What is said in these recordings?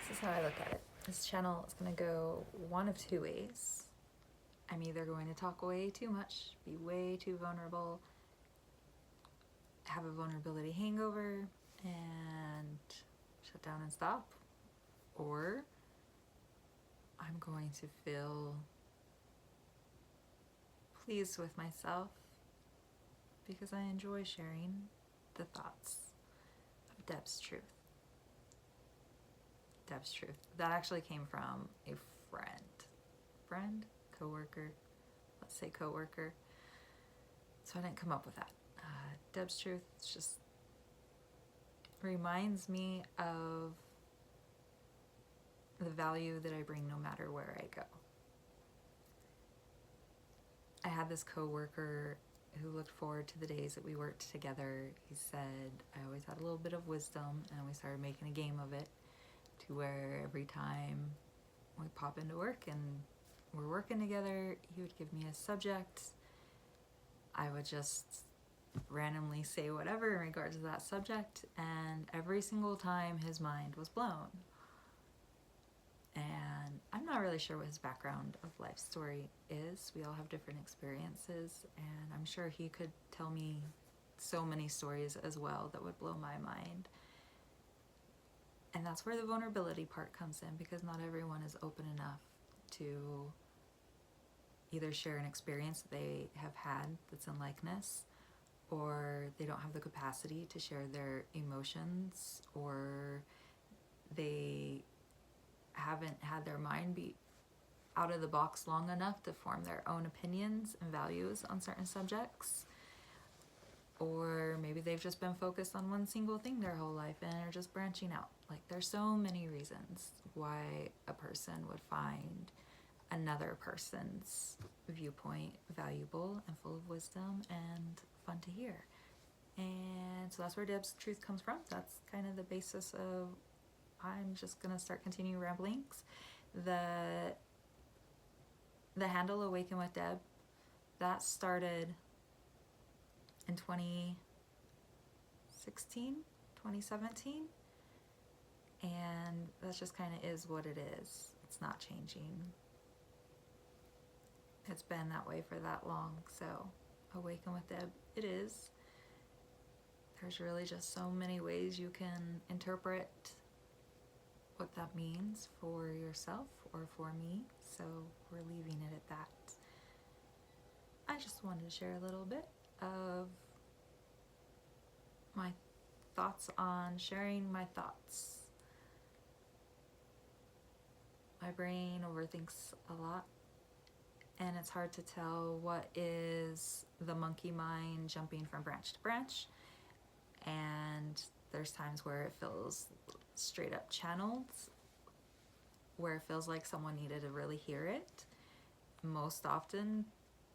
This is how I look at it. This channel is going to go one of two ways. I'm either going to talk way too much, be way too vulnerable, have a vulnerability hangover, and shut down and stop, or I'm going to feel pleased with myself because I enjoy sharing the thoughts of Deb's truth. Deb's truth. That actually came from a friend, coworker, let's say coworker. So I didn't come up with that. Deb's truth just reminds me of the value that I bring no matter where I go. I had this coworker who looked forward to the days that we worked together. He said, I always had a little bit of wisdom, and we started making a game of it to where every time we pop into work and we're working together, he would give me a subject. I would just randomly say whatever in regards to that subject, and every single time his mind was blown. And I'm not really sure what his background of life story is. We all have different experiences, and I'm sure he could tell me so many stories as well that would blow my mind. And that's where the vulnerability part comes in, because not everyone is open enough to either share an experience that they have had that's in likeness, or they don't have the capacity to share their emotions, or they haven't had their mind be out of the box long enough to form their own opinions and values on certain subjects. Or maybe they've just been focused on one single thing their whole life and are just branching out. Like, there's so many reasons why a person would find another person's viewpoint valuable and full of wisdom and fun to hear. And so that's where Deb's truth comes from. That's kind of the basis of, I'm just gonna start continuing ramblings. The handle Awaken with Deb, that started in 2016, 2017, and that just kind of is what it is. It's not changing. It's been that way for that long. So Awaken with Deb, it is. There's really just so many ways you can interpret what that means for yourself or for me, so we're leaving it at that. I just wanted to share a little bit of my thoughts on sharing my thoughts. My brain overthinks a lot, and it's hard to tell what is the monkey mind jumping from branch to branch, and there's times where it feels straight up channeled, where it feels like someone needed to really hear it. Most often,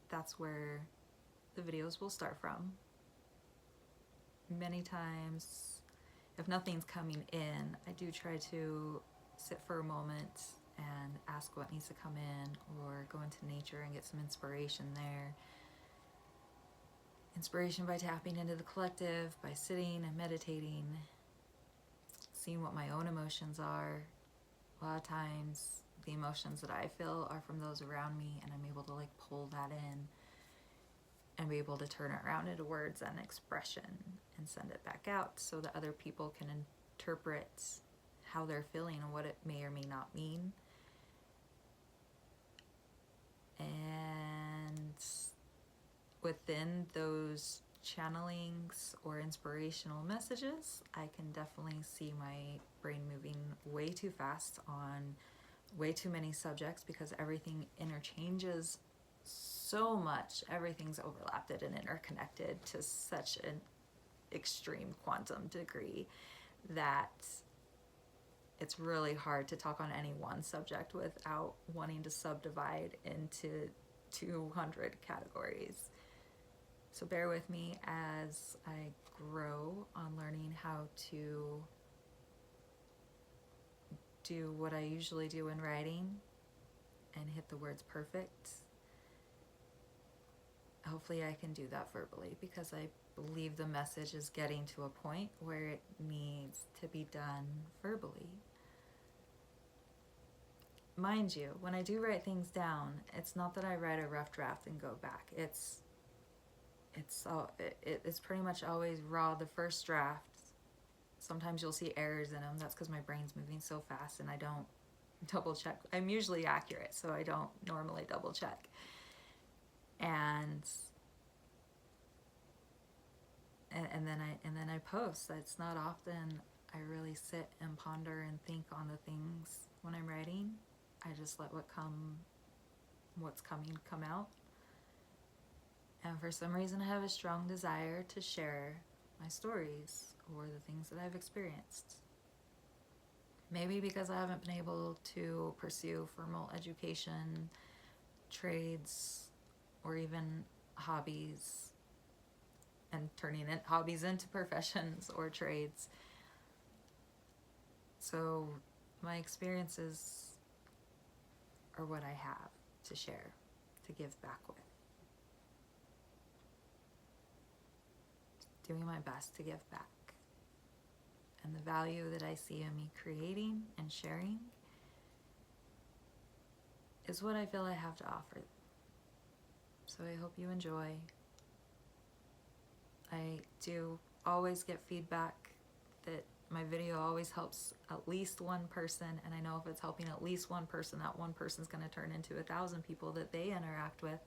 that's where the videos will start from. Many times, if nothing's coming in, I do try to sit for a moment and ask what needs to come in, or go into nature and get some inspiration there. Inspiration by tapping into the collective, by sitting and meditating, seeing what my own emotions are. A lot of times the emotions that I feel are from those around me, and I'm able to like pull that in and be able to turn it around into words and expression and send it back out so that other people can interpret how they're feeling and what it may or may not mean. And within those channelings or inspirational messages, I can definitely see my brain moving way too fast on way too many subjects, because everything interchanges so much. Everything's overlapped and interconnected to such an extreme quantum degree that it's really hard to talk on any one subject without wanting to subdivide into 200 categories. So bear with me as I grow on learning how to do what I usually do in writing and hit the words perfect. Hopefully I can do that verbally, because I believe the message is getting to a point where it needs to be done verbally. mind you, when I do write things down, it's not that I write a rough draft and go back. It's pretty much always raw, the first draft. Sometimes you'll see errors in them. That's because my brain's moving so fast and I don't double check. I'm usually accurate, so I don't normally double check. And then I post. It's not often I really sit and ponder and think on the things when I'm writing. I just let what's coming come out. And for some reason I have a strong desire to share my stories or the things that I've experienced. Maybe because I haven't been able to pursue formal education, trades, or even hobbies, and turning hobbies into professions or trades. So my experiences are what I have to share, to give back with. Doing my best to give back. And the value that I see in me creating and sharing is what I feel I have to offer. So I hope you enjoy. I do always get feedback that my video always helps at least one person, and I know if it's helping at least one person, that one person's going to turn into 1,000 people that they interact with,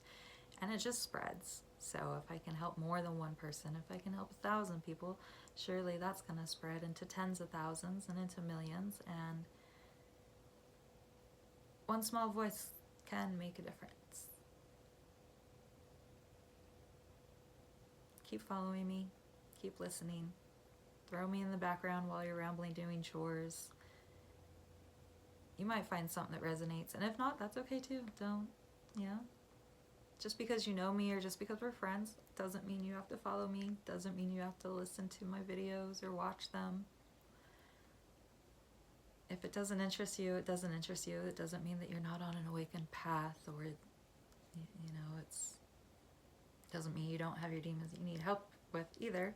and it just spreads. So if I can help more than one person, if I can help 1,000 people, surely that's going to spread into tens of thousands and into millions, and one small voice can make a difference. Keep following me, keep listening. Throw me in the background while you're rambling doing chores. You might find something that resonates, and if not, that's okay too. Don't, just because you know me or just because we're friends doesn't mean you have to follow me, doesn't mean you have to listen to my videos or watch them. If it doesn't interest you, it doesn't interest you. It doesn't mean that you're not on an awakened path, or it doesn't mean you don't have your demons that you need help with either.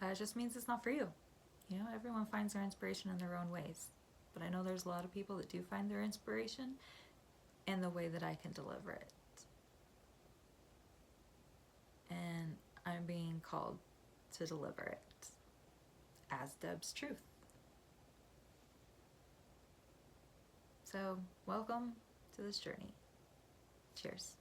It just means it's not for you. Everyone finds their inspiration in their own ways. But I know there's a lot of people that do find their inspiration in the way that I can deliver it. And I'm being called to deliver it as Deb's truth. So, welcome to this journey. Cheers.